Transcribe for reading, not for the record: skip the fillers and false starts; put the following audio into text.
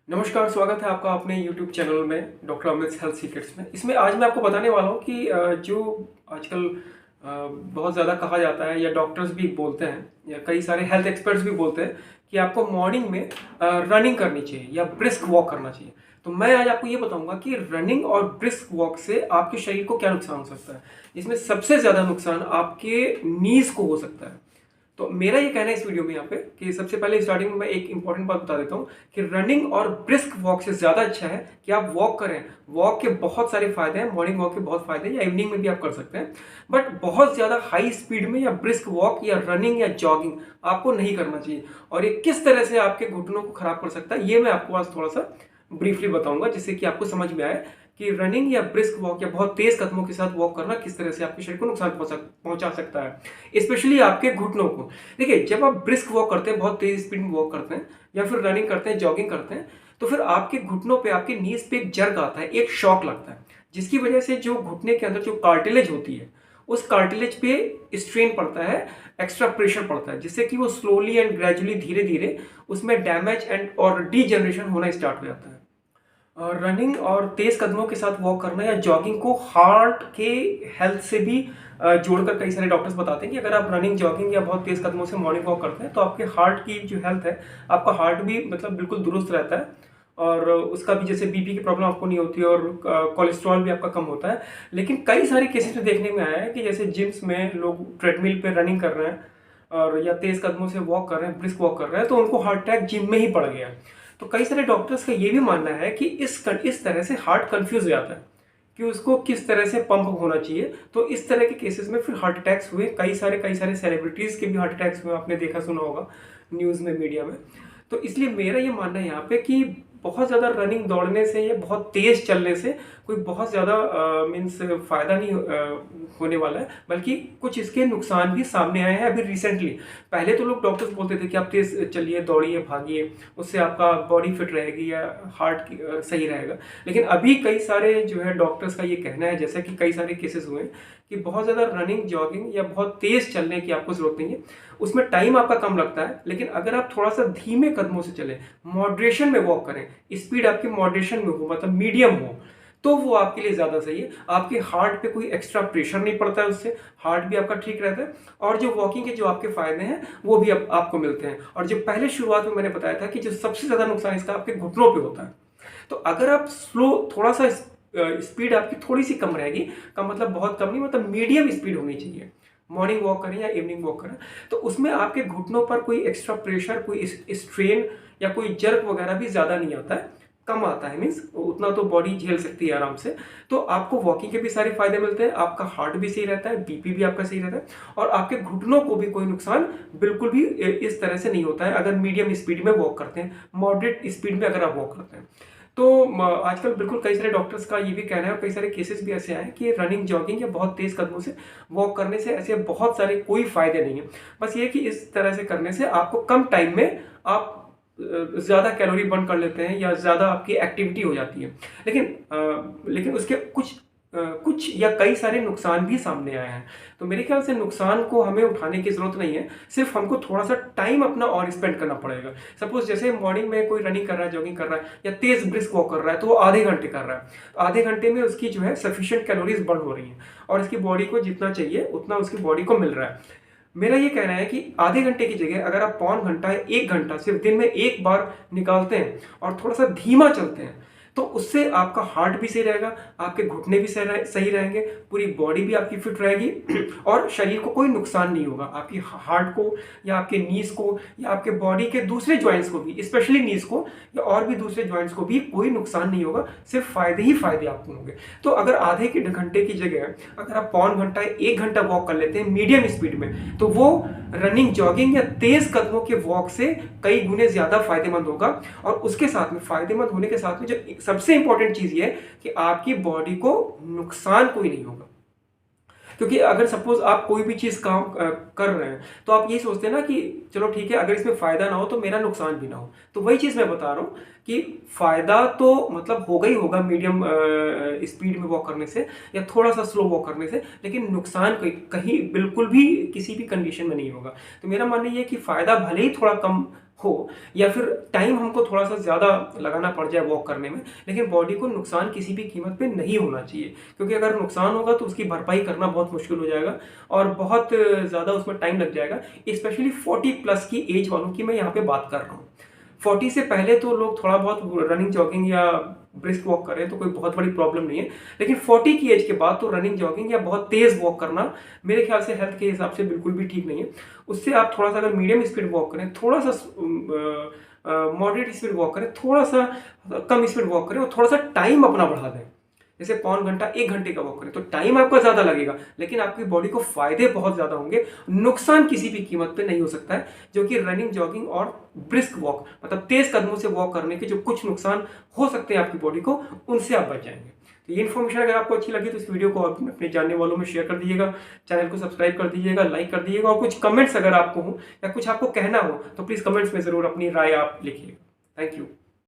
नमस्कार, स्वागत है आपका अपने YouTube चैनल में डॉक्टर अमित हेल्थ सीक्रेट्स में। इसमें आज मैं आपको बताने वाला हूँ कि जो आजकल बहुत ज़्यादा कहा जाता है या डॉक्टर्स भी बोलते हैं या कई सारे हेल्थ एक्सपर्ट्स भी बोलते हैं कि आपको मॉर्निंग में रनिंग करनी चाहिए या ब्रिस्क वॉक करना चाहिए। तो मैं आज आपको ये बताऊंगा कि रनिंग और ब्रिस्क वॉक से आपके शरीर को क्या नुकसान हो सकता है। इसमें सबसे ज़्यादा नुकसान आपके नीज को हो सकता है। तो मेरा ये कहना है इस वीडियो में यहाँ पे कि सबसे पहले स्टार्टिंग में मैं एक इंपॉर्टेंट बात बता देता हूँ कि रनिंग और ब्रिस्क वॉक से ज़्यादा अच्छा है कि आप वॉक करें। वॉक के बहुत सारे फायदे हैं, मॉर्निंग वॉक के बहुत फायदे हैं या इवनिंग में भी आप कर सकते हैं। बट बहुत ज़्यादा हाई स्पीड में या ब्रिस्क वॉक या रनिंग या जॉगिंग आपको नहीं करना चाहिए। और ये किस तरह से आपके घुटनों को खराब कर सकता है ये मैं आपको आज थोड़ा सा ब्रीफली बताऊंगा, जिससे कि आपको समझ में आए कि रनिंग या ब्रिस्क वॉक या बहुत तेज कदमों के साथ वॉक करना किस तरह से आपके शरीर को नुकसान पहुंचा सकता है, स्पेशली आपके घुटनों को। देखिए, जब आप ब्रिस्क वॉक करते हैं, बहुत तेज स्पीड में वॉक करते हैं या फिर रनिंग करते हैं, जॉगिंग करते हैं, तो फिर आपके घुटनों पे, आपके नीज पे एक जर्क आता है, एक शॉक लगता है, जिसकी वजह से जो घुटने के अंदर जो कार्टिलेज होती है उस कार्टिलेज पे स्ट्रेन पड़ता है, एक्स्ट्रा प्रेशर पड़ता है, जिससे कि वो स्लोली एंड ग्रेजुअली धीरे धीरे उसमें डैमेज एंड और डीजनरेशन होना स्टार्ट हो जाता है। रनिंग और तेज कदमों के साथ वॉक करना या जॉगिंग को हार्ट के हेल्थ से भी जोड़कर कई सारे डॉक्टर्स बताते हैं कि अगर आप रनिंग, जॉगिंग या बहुत तेज कदमों से मॉर्निंग वॉक करते हैं तो आपके हार्ट की जो हेल्थ है, आपका हार्ट भी मतलब बिल्कुल दुरुस्त रहता है और उसका भी जैसे बीपी की प्रॉब्लम आपको नहीं होती और कोलेस्ट्रॉल भी आपका कम होता है। लेकिन कई सारे केसेस में देखने में आया है कि जैसे जिम्स में लोग ट्रेडमिल पे रनिंग कर रहे हैं और या तेज कदमों से वॉक कर रहे हैं, ब्रिस्क वॉक कर रहे हैं, तो उनको हार्ट अटैक जिम में ही पड़ गया। तो कई सारे डॉक्टर्स का ये भी मानना है कि इस तरह से हार्ट कंफ्यूज हो जाता है कि उसको किस तरह से पंप होना चाहिए। तो इस तरह के केसेस में फिर हार्ट अटैक्स हुए, कई सारे सेलिब्रिटीज के भी हार्ट अटैक्स हुए, आपने देखा सुना होगा न्यूज़ में, मीडिया में। तो इसलिए मेरा ये मानना है यहाँ पे कि बहुत ज़्यादा रनिंग, दौड़ने से या बहुत तेज चलने से कोई बहुत ज़्यादा मीन्स फ़ायदा नहीं होने वाला है, बल्कि कुछ इसके नुकसान भी सामने आए हैं अभी रिसेंटली। पहले तो लोग डॉक्टर्स बोलते थे कि आप तेज चलिए, दौड़िए, भागिए, उससे आपका बॉडी फिट रहेगी या हार्ट सही रहेगा। लेकिन अभी कई सारे जो है डॉक्टर्स का ये कहना है, जैसा कि कई सारे केसेस हुए कि बहुत ज़्यादा रनिंग, जॉगिंग या बहुत तेज चलने की आपको ज़रूरत नहीं है। उसमें टाइम आपका कम लगता है, लेकिन अगर आप थोड़ा सा धीमे कदमों से चलें, मॉडरेशन में वॉक करें, स्पीड आपकी मॉडरेशन में हो, मतलब मीडियम हो, तो वो आपके लिए ज़्यादा सही है। आपके हार्ट पे कोई एक्स्ट्रा प्रेशर नहीं पड़ता है, उससे हार्ट भी आपका ठीक रहता है और जो वॉकिंग के जो आपके फायदे हैं वो भी आपको मिलते हैं। और जो पहले शुरुआत में मैंने बताया था कि जो सबसे ज़्यादा नुकसान इसका आपके घुटनों पे होता है। तो अगर आप स्लो, थोड़ा सा स्पीड आपकी थोड़ी सी कम रहेगी, का मतलब बहुत कम नहीं, मतलब मीडियम स्पीड होनी चाहिए, मॉर्निंग वॉक करें या इवनिंग वॉक करें, तो उसमें आपके घुटनों पर कोई एक्स्ट्रा प्रेशर, कोई स्ट्रेन या कोई जर्क वगैरह भी ज़्यादा नहीं आता है, कम आता है। मीन्स उतना तो बॉडी झेल सकती है आराम से। तो आपको वॉकिंग के भी सारे फायदे मिलते हैं, आपका हार्ट भी सही रहता है, बीपी भी आपका सही रहता है और आपके घुटनों को भी कोई नुकसान बिल्कुल भी इस तरह से नहीं होता है अगर मीडियम स्पीड में वॉक करते हैं, मॉडरेट स्पीड में अगर आप वॉक करते हैं। तो आजकल बिल्कुल कई सारे डॉक्टर्स का ये भी कहना है और कई सारे केसेस भी ऐसे आए हैं कि रनिंग, जॉगिंग या बहुत तेज कदमों से वॉक करने से ऐसे बहुत सारे कोई फायदे नहीं है। बस ये कि इस तरह से करने से आपको कम टाइम में आप ज़्यादा कैलोरी बर्न कर लेते हैं या ज़्यादा आपकी एक्टिविटी हो जाती है। लेकिन उसके कुछ या कई सारे नुकसान भी सामने आए हैं। तो मेरे ख्याल से नुकसान को हमें उठाने की ज़रूरत नहीं है, सिर्फ हमको थोड़ा सा टाइम अपना और स्पेंड करना पड़ेगा। सपोज जैसे मॉर्निंग में कोई रनिंग कर रहा है, जॉगिंग कर रहा है या तेज ब्रिस्क वॉक कर रहा है, तो वो आधे घंटे कर रहा है, तो आधे घंटे में उसकी जो है सफिशिएंट कैलोरीज बर्न हो रही हैं और इसकी बॉडी को जितना चाहिए उतना उसकी बॉडी को मिल रहा है। मेरा ये कहना है कि आधे घंटे की जगह अगर आप पौन घंटा या 1 घंटा सिर्फ दिन में एक बार निकालते हैं और थोड़ा सा धीमा चलते हैं, तो उससे आपका हार्ट भी सही रहेगा, आपके घुटने भी सही रहेंगे, पूरी बॉडी भी आपकी फिट रहेगी और शरीर को कोई नुकसान नहीं होगा। आपकी हार्ट को या आपके नीज को या आपके बॉडी के दूसरे जॉइंट्स को भी, स्पेशली नीज को या और भी दूसरे जॉइंट्स को भी कोई नुकसान नहीं होगा, सिर्फ फायदे ही फायदे आपको होंगे। तो अगर आधे के घंटे की जगह अगर आप पौन घंटा, 1 घंटा वॉक कर लेते हैं मीडियम स्पीड में, तो वो रनिंग, जॉगिंग या तेज कदमों के वॉक से कई गुने ज्यादा फायदेमंद होगा। और उसके साथ में, फायदेमंद होने के साथ में, जो सबसे इंपॉर्टेंट चीज ये है कि आपकी बॉडी को नुकसान कोई नहीं होगा। क्योंकि अगर सपोज आप कोई भी चीज काम कर रहे हैं तो आप यही सोचते हैं ना कि चलो ठीक है, अगर इसमें फायदा ना हो तो मेरा नुकसान भी ना हो। तो वही चीज मैं बता रहा हूं कि फायदा तो मतलब होगा ही होगा मीडियम स्पीड में वॉक करने से या थोड़ा सा स्लो वॉक करने से, लेकिन नुकसान कहीं बिल्कुल भी किसी भी कंडीशन में नहीं होगा। तो मेरा मानना ये है कि फायदा भले ही थोड़ा कम हो, या फिर टाइम हमको थोड़ा सा ज़्यादा लगाना पड़ जाए वॉक करने में, लेकिन बॉडी को नुकसान किसी भी कीमत पे नहीं होना चाहिए, क्योंकि अगर नुकसान होगा तो उसकी भरपाई करना बहुत मुश्किल हो जाएगा और बहुत ज़्यादा उसमें टाइम लग जाएगा। स्पेशली 40+ की एज वालों की मैं यहाँ पे बात कर रहा हूँ। 40 से पहले तो लोग थोड़ा बहुत रनिंग जॉगिंग या ब्रिस्क वॉक करें तो कोई बहुत बड़ी प्रॉब्लम नहीं है, लेकिन 40 की एज के बाद तो रनिंग जॉगिंग या बहुत तेज़ वॉक करना मेरे ख्याल से हेल्थ के हिसाब से बिल्कुल भी ठीक नहीं है। उससे आप थोड़ा सा अगर मीडियम स्पीड वॉक करें, थोड़ा सा मॉडरेट स्पीड वॉक करें, थोड़ा सा कम स्पीड वॉक करें और थोड़ा सा टाइम अपना बढ़ा दें, जैसे पौन घंटा 1 घंटे का वॉक करें, तो टाइम आपका ज़्यादा लगेगा लेकिन आपकी बॉडी को फायदे बहुत ज़्यादा होंगे, नुकसान किसी भी कीमत पे नहीं हो सकता है। जो कि रनिंग जॉगिंग और ब्रिस्क वॉक, मतलब तेज कदमों से वॉक करने के जो कुछ नुकसान हो सकते हैं आपकी बॉडी को, उनसे आप बच जाएंगे। तो ये इन्फॉर्मेशन अगर आपको अच्छी लगी तो इस वीडियो को अपने जानने वालों में शेयर कर दीजिएगा, चैनल को सब्सक्राइब कर दीजिएगा, लाइक कर दीजिएगा, और कुछ कमेंट्स अगर आपको हो या कुछ आपको कहना हो तो प्लीज़ कमेंट्स में ज़रूर अपनी राय आप लिखिएगा। Thank you.